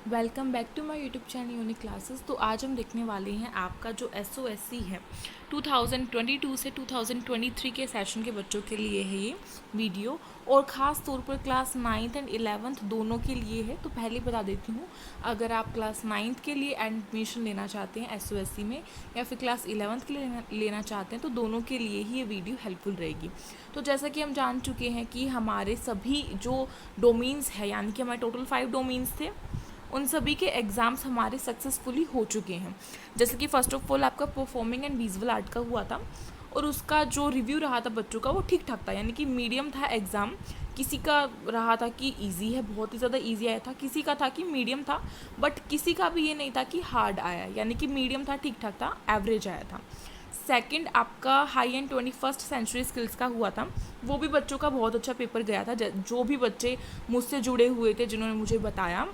Welcome back to my YouTube channel unique classes. तो आज हम देखने वाले हैं आपका जो SOSC है 2022 से 2023 के सेशन के बच्चों के लिए है ये वीडियो, और ख़ास तौर पर क्लास 9th एंड 11th दोनों के लिए है। तो पहले बता देती हूँ, अगर आप क्लास 9th के लिए एडमिशन लेना चाहते हैं SOSC में या फिर क्लास 11th के लिए लेना चाहते हैं तो दोनों के लिए ही ये वीडियो हेल्पफुल रहेगी। तो जैसा कि हम जान चुके हैं कि हमारे सभी जो डोमेन्स है, यानी कि हमारे टोटल 5 डोमेन्स थे, उन सभी के एग्ज़ाम्स हमारे सक्सेसफुली हो चुके हैं। जैसे कि फ़र्स्ट ऑफ ऑल आपका परफॉर्मिंग एंड विजुअल आर्ट का हुआ था, और उसका जो रिव्यू रहा था बच्चों का वो ठीक ठाक था, यानी कि मीडियम था एग्ज़ाम। किसी का रहा था कि इजी है, बहुत ही ज़्यादा इजी आया था, किसी का था कि मीडियम था, बट किसी का भी ये नहीं था कि हार्ड आया, यानी कि मीडियम था, ठीक ठाक था, एवरेज आया था। सेकंड आपका high end 21st century skills का हुआ था, वो भी बच्चों का बहुत अच्छा पेपर गया था। जो भी बच्चे मुझसे जुड़े हुए थे, जिन्होंने मुझे बताया,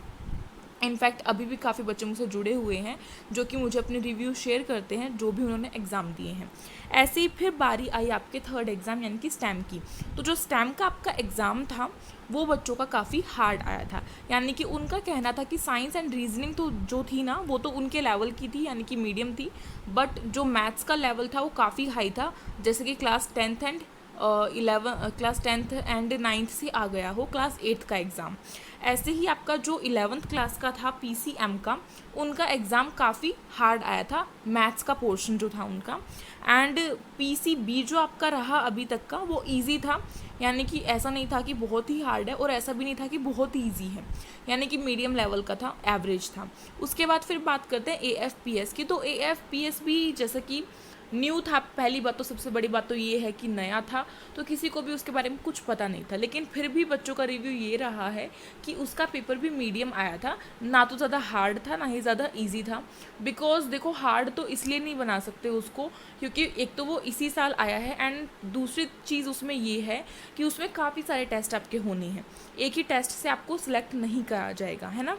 इनफैक्ट अभी भी काफ़ी बच्चे मुझसे जुड़े हुए हैं जो कि मुझे अपने रिव्यू शेयर करते हैं जो भी उन्होंने एग्ज़ाम दिए हैं। ऐसे ही फिर बारी आई आपके थर्ड एग्ज़ाम यानी कि स्टैम की। तो जो स्टैम का आपका एग्ज़ाम था वो बच्चों का काफ़ी हार्ड आया था, यानी कि उनका कहना था कि साइंस एंड रीजनिंग तो जो थी ना वो तो उनके लेवल की थी, यानी कि मीडियम थी, बट जो मैथ्स का लेवल था वो काफ़ी हाई था, जैसे कि क्लास 10th एंड 9th से आ गया हो क्लास 8th का एग्ज़ाम। ऐसे ही आपका जो 11th क्लास का था PCM का, उनका एग्ज़ाम काफ़ी हार्ड आया था, मैथ्स का पोर्शन जो था उनका। एंड PCB जो आपका रहा अभी तक का वो इजी था, यानी कि ऐसा नहीं था कि बहुत ही हार्ड है और ऐसा भी नहीं था कि बहुत ही ईजी है, यानी कि मीडियम लेवल का था, एवरेज था। उसके बाद फिर बात करते हैं AFPS की। तो AFPS भी जैसे कि न्यू था, पहली बात तो सबसे बड़ी बात तो ये है कि नया था, तो किसी को भी उसके बारे में कुछ पता नहीं था, लेकिन फिर भी बच्चों का रिव्यू ये रहा है कि उसका पेपर भी मीडियम आया था, ना तो ज़्यादा हार्ड था ना ही ज़्यादा इजी था। बिकॉज देखो, हार्ड तो इसलिए नहीं बना सकते उसको क्योंकि एक तो वो इसी साल आया है, एंड दूसरी चीज़ उसमें ये है कि उसमें काफ़ी सारे टेस्ट आपके होने हैं, एक ही टेस्ट से आपको सिलेक्ट नहीं करा जाएगा, है ना।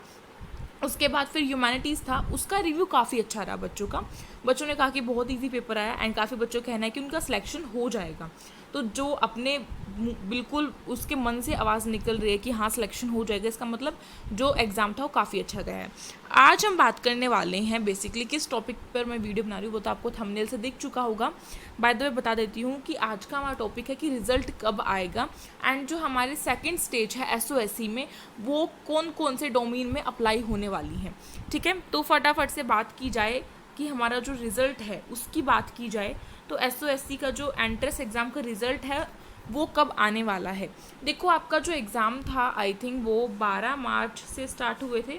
उसके बाद फिर ह्यूमैनिटीज़ था, उसका रिव्यू काफ़ी अच्छा रहा बच्चों का। बच्चों ने कहा कि बहुत इजी पेपर आया, एंड काफ़ी बच्चों का कहना है कि उनका सिलेक्शन हो जाएगा। तो जो अपने बिल्कुल उसके मन से आवाज़ निकल रही है कि हाँ सिलेक्शन हो जाएगा, इसका मतलब जो एग्ज़ाम था वो काफ़ी अच्छा गया है। आज हम बात करने वाले हैं बेसिकली किस टॉपिक पर मैं वीडियो बना रही हूँ वो तो आपको थंबनेल से दिख चुका होगा। बाय द वे बता देती हूँ कि आज का हमारा टॉपिक है कि रिज़ल्ट कब आएगा, एंड जो हमारे सेकेंड स्टेज है SOSC में वो कौन कौन से डोमेन में अप्लाई होने वाली है। ठीक है, तो फटाफट से बात की जाए कि हमारा जो रिज़ल्ट है उसकी बात की जाए तो SOSC का जो एंट्रेंस एग्ज़ाम का रिज़ल्ट है वो कब आने वाला है। देखो, आपका जो एग्ज़ाम था आई थिंक वो 12 मार्च से स्टार्ट हुए थे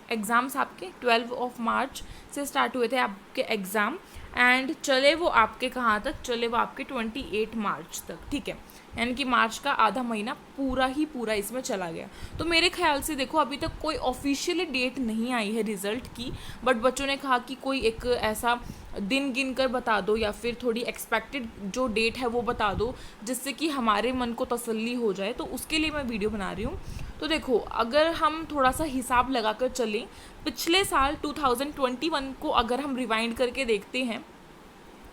एग्ज़ाम्स, आपके 12 मार्च से स्टार्ट हुए थे आपके एग्ज़ाम, एंड चले वो आपके कहाँ तक, चले वो आपके 28 मार्च तक। ठीक है, यानी कि मार्च का आधा महीना पूरा ही पूरा इसमें चला गया। तो मेरे ख्याल से देखो, अभी तक कोई ऑफिशियली डेट नहीं आई है रिज़ल्ट की, बट बच्चों ने कहा कि कोई एक ऐसा दिन गिन कर बता दो या फिर थोड़ी एक्सपेक्टेड जो डेट है वो बता दो जिससे कि हमारे मन को तसल्ली हो जाए, तो उसके लिए मैं वीडियो बना रही हूँ। तो देखो, अगर हम थोड़ा सा हिसाब लगाकर चलें, पिछले साल 2021 को अगर हम रिवाइंड करके देखते हैं,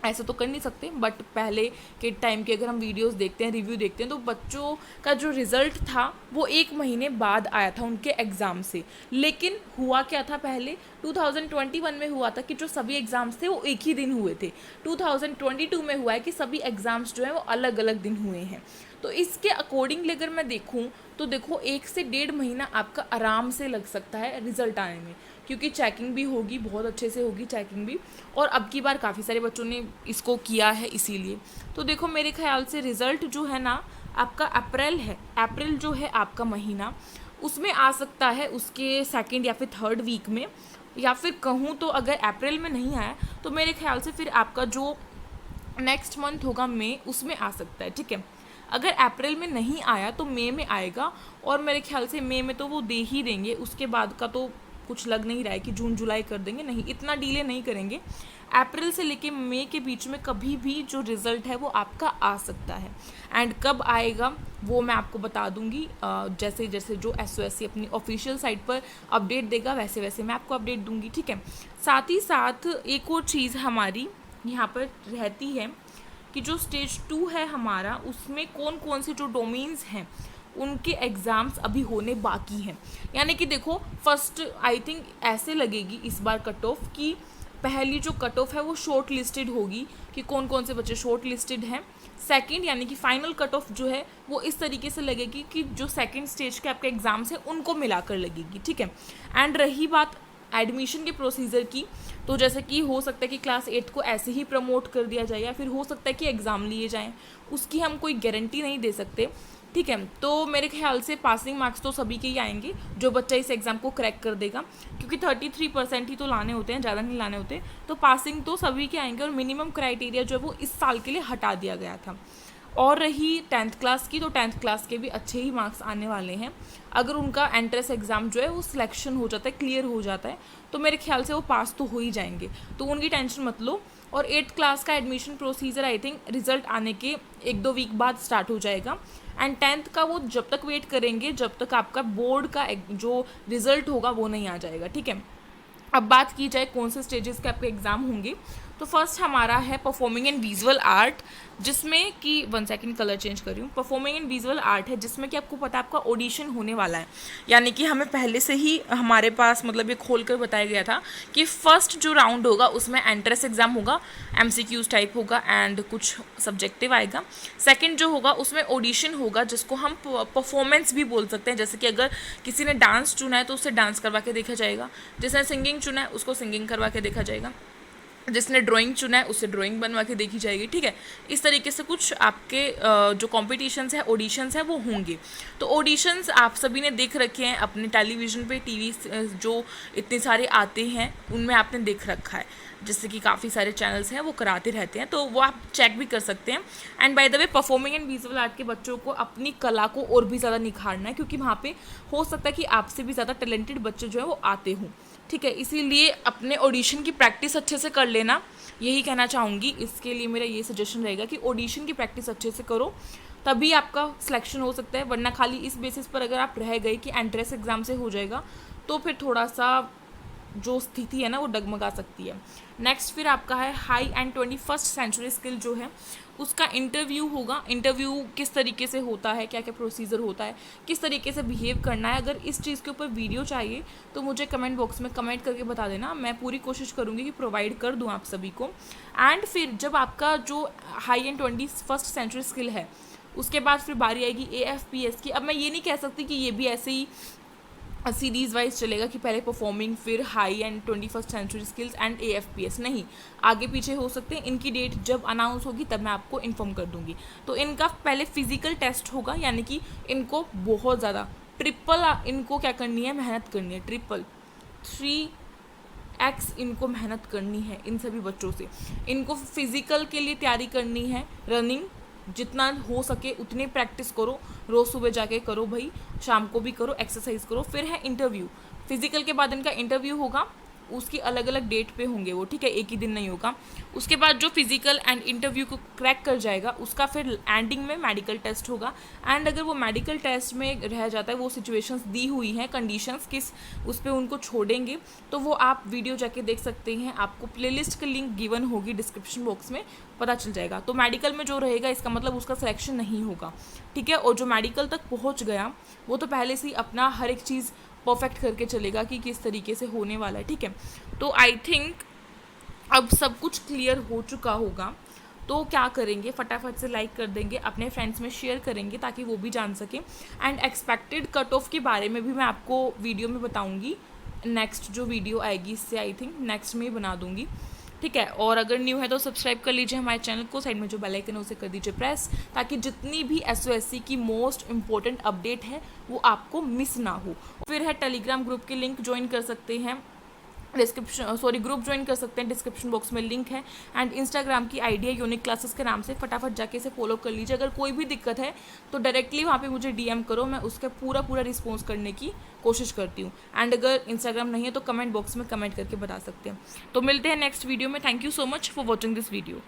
ऐसे तो कर नहीं सकते बट पहले के टाइम के अगर हम वीडियोस देखते हैं, रिव्यू देखते हैं, तो बच्चों का जो रिज़ल्ट था वो 1 महीने बाद आया था उनके एग्ज़ाम से। लेकिन हुआ क्या था, पहले 2021 में हुआ था कि जो सभी एग्ज़ाम्स थे वो एक ही दिन हुए थे। 2022 में हुआ है कि सभी एग्ज़ाम्स जो हैं वो अलग अलग दिन हुए हैं। तो इसके अकॉर्डिंगली अगर मैं देखूँ तो देखो, 1 से 1.5 महीना आपका आराम से लग सकता है रिज़ल्ट आने में, क्योंकि चेकिंग भी होगी, बहुत अच्छे से होगी चेकिंग भी, और अब की बार काफ़ी सारे बच्चों ने इसको किया है इसीलिए। तो देखो, मेरे ख्याल से रिज़ल्ट जो है ना आपका अप्रैल है, अप्रैल जो है आपका महीना, उसमें आ सकता है, उसके सेकंड या फिर थर्ड वीक में, या फिर कहूँ तो अगर अप्रैल में नहीं आया तो मेरे ख्याल से फिर आपका जो नेक्स्ट मंथ होगा मई, उसमें आ सकता है। ठीक है, अगर अप्रैल में नहीं आया तो मई में आएगा, और मेरे ख्याल से मई में तो वो दे ही देंगे, उसके बाद का तो कुछ लग नहीं रहा है कि जून जुलाई कर देंगे, नहीं, इतना डिले नहीं करेंगे। अप्रैल से लेके मई के बीच में कभी भी जो रिज़ल्ट है वो आपका आ सकता है, एंड कब आएगा वो मैं आपको बता दूंगी, जैसे जैसे जो SOSC अपनी ऑफिशियल साइट पर अपडेट देगा वैसे वैसे मैं आपको अपडेट दूंगी। ठीक है, साथ ही साथ एक और चीज़ हमारी यहाँ पर रहती है कि जो स्टेज 2 है हमारा, उसमें कौन कौन से जो डोमेन्स हैं उनके एग्ज़ाम्स अभी होने बाकी हैं। यानी कि देखो फर्स्ट आई थिंक ऐसे लगेगी इस बार कट ऑफ की पहली जो कट ऑफ है वो शॉर्ट लिस्टेड होगी कि कौन कौन से बच्चे शॉर्ट लिस्टेड हैं। सेकंड यानी कि फाइनल कट ऑफ जो है वो इस तरीके से लगेगी कि जो सेकंड स्टेज के आपके एग्ज़ाम्स हैं उनको मिलाकर लगेगी, ठीक है। एंड रही बात एडमिशन के प्रोसीजर की, तो जैसे कि हो सकता है कि क्लास 8 को ऐसे ही प्रमोट कर दिया जाए या फिर हो सकता है कि एग्ज़ाम लिए जाएं, उसकी हम कोई गारंटी नहीं दे सकते, ठीक है। तो मेरे ख्याल से पासिंग मार्क्स तो सभी के ही आएंगे जो बच्चा इस एग्ज़ाम को क्रैक कर देगा, क्योंकि 33% ही तो लाने होते हैं, ज़्यादा नहीं लाने होते। तो पासिंग तो सभी के आएंगे और मिनिमम क्राइटेरिया जो है वो इस साल के लिए हटा दिया गया था। और रही 10th क्लास की, तो 10th क्लास के भी अच्छे ही मार्क्स आने वाले हैं। अगर उनका एंट्रेंस एग्ज़ाम जो है वो सिलेक्शन हो जाता है, क्लियर हो जाता है, तो मेरे ख्याल से वो पास तो हो ही जाएंगे, तो उनकी टेंशन मत लो। और 8th क्लास का admission procedure I think result आने के 1-2 वीक बाद स्टार्ट हो जाएगा। एंड 10th का वो जब तक वेट करेंगे जब तक आपका बोर्ड का जो रिजल्ट होगा वो नहीं आ जाएगा, ठीक है। अब बात की जाए कौन से स्टेजेस के आपके एग्ज़ाम होंगे, तो फर्स्ट हमारा है परफॉर्मिंग एंड विजुअल आर्ट, जिसमें कि 1 सेकंड कलर चेंज कर रही हूँ। परफॉर्मिंग एंड विजुअल आर्ट है जिसमें कि आपको पता है आपका ऑडिशन होने वाला है, यानी कि हमें पहले से ही हमारे पास मतलब ये खोल कर बताया गया था कि फर्स्ट जो राउंड होगा उसमें एंट्रेंस एग्ज़ाम होगा, MCQs टाइप होगा एंड कुछ सब्जेक्टिव आएगा। सेकंड जो होगा उसमें ऑडिशन होगा जिसको हम परफॉर्मेंस भी बोल सकते हैं, जैसे कि अगर किसी ने डांस चुना है तो उसे डांस करवा के देखा जाएगा, जिसने सिंगिंग चुना है उसको सिंगिंग करवा के देखा जाएगा, जिसने ड्राइंग चुना है उससे ड्राइंग बनवा के देखी जाएगी, ठीक है। इस तरीके से कुछ आपके जो कॉम्पिटिशन्स है ऑडिशंस है वो होंगे। तो ऑडिशंस आप सभी ने देख रखे हैं अपने टेलीविज़न पे, टीवी जो इतने सारे आते हैं उनमें आपने देख रखा है, जैसे कि काफ़ी सारे चैनल्स हैं वो कराते रहते हैं, तो वो आप चेक भी कर सकते हैं। And by the way performing and visual art के बच्चों को अपनी कला को और भी ज़्यादा निखारना है, क्योंकि वहाँ पे हो सकता है कि आपसे भी ज़्यादा टैलेंटेड बच्चे जो है वो आते हों, ठीक है। इसीलिए अपने ऑडिशन की प्रैक्टिस अच्छे से कर लेना, यही कहना चाहूँगी। इसके लिए मेरा ये सजेशन रहेगा कि ऑडिशन की प्रैक्टिस अच्छे से करो, तभी आपका सिलेक्शन हो सकता है। वरना खाली इस बेसिस पर अगर आप रह गए कि एंट्रेंस एग्ज़ाम से हो जाएगा, तो फिर थोड़ा सा जो स्थिति है ना वो डगमगा सकती है। नेक्स्ट फिर आपका है high end 21st century skill जो है उसका इंटरव्यू होगा। इंटरव्यू किस तरीके से होता है, क्या क्या प्रोसीजर होता है, किस तरीके से बिहेव करना है, अगर इस चीज़ के ऊपर वीडियो चाहिए तो मुझे कमेंट बॉक्स में कमेंट करके बता देना, मैं पूरी कोशिश करूँगी कि प्रोवाइड कर दूँ आप सभी को। एंड फिर जब आपका जो high end 21st century skill है उसके बाद फिर बारी आएगी AFPS की। अब मैं ये नहीं कह सकती कि ये भी ऐसे ही सीरीज़ वाइज चलेगा कि पहले परफॉर्मिंग फिर high end 21st century skills and AFPS, नहीं, आगे पीछे हो सकते हैं। इनकी डेट जब अनाउंस होगी तब मैं आपको इन्फॉर्म कर दूंगी। तो इनका पहले फिजिकल टेस्ट होगा, यानी कि इनको बहुत ज़्यादा इनको क्या करनी है, मेहनत करनी है, 3x इनको मेहनत करनी है। इन सभी बच्चों से इनको फिजिकल के लिए तैयारी करनी है, रनिंग जितना हो सके उतनी प्रैक्टिस करो, रोज़ सुबह जाके करो भाई, शाम को भी करो, एक्सरसाइज करो। फिर है इंटरव्यू, फिजिकल के बाद इनका इंटरव्यू होगा, उसकी अलग अलग डेट पे होंगे वो, ठीक है, एक ही दिन नहीं होगा। उसके बाद जो फिजिकल एंड इंटरव्यू को क्रैक कर जाएगा उसका फिर एंडिंग में मेडिकल टेस्ट होगा। एंड अगर वो मेडिकल टेस्ट में रह जाता है, वो सिचुएशंस दी हुई हैं, कंडीशंस किस उस पर उनको छोड़ेंगे, तो वो आप वीडियो जाके देख सकते हैं, आपको प्लेलिस्ट की लिंक गिवन होगी डिस्क्रिप्शन बॉक्स में, पता चल जाएगा। तो मेडिकल में जो रहेगा इसका मतलब उसका सिलेक्शन नहीं होगा, ठीक है। और जो मेडिकल तक पहुँच गया वो तो पहले से ही अपना हर एक चीज़ परफेक्ट करके चलेगा कि किस तरीके से होने वाला है, ठीक है। तो आई थिंक अब सब कुछ क्लियर हो चुका होगा। तो क्या करेंगे, फटाफट से लाइक कर देंगे, अपने फ्रेंड्स में शेयर करेंगे ताकि वो भी जान सकें। एंड एक्सपेक्टेड कट ऑफ के बारे में भी मैं आपको वीडियो में बताऊंगी, नेक्स्ट जो वीडियो आएगी इससे आई थिंक नेक्स्ट में ही बना दूंगी, ठीक है। और अगर न्यू है तो सब्सक्राइब कर लीजिए हमारे चैनल को, साइड में जो बेल आइकन है उसे कर दीजिए प्रेस, ताकि जितनी भी SOSC की मोस्ट इंपॉर्टेंट अपडेट है वो आपको मिस ना हो। फिर है टेलीग्राम ग्रुप की लिंक ज्वाइन कर सकते हैं, ग्रुप ज्वाइन कर सकते हैं, डिस्क्रिप्शन बॉक्स में लिंक है। एंड इंस्टाग्राम की आईडी है यूनिक क्लासेस के नाम से, फटाफट जाके इसे फॉलो कर लीजिए। अगर कोई भी दिक्कत है तो डायरेक्टली वहाँ पे मुझे DM करो, मैं उसका पूरा रिस्पॉन्स करने की कोशिश करती हूँ। एंड अगर इंस्टाग्राम नहीं है तो कमेंट बॉक्स में कमेंट करके बता सकते हैं। तो मिलते हैं नेक्स्ट वीडियो में। Thank you so much for watching this video.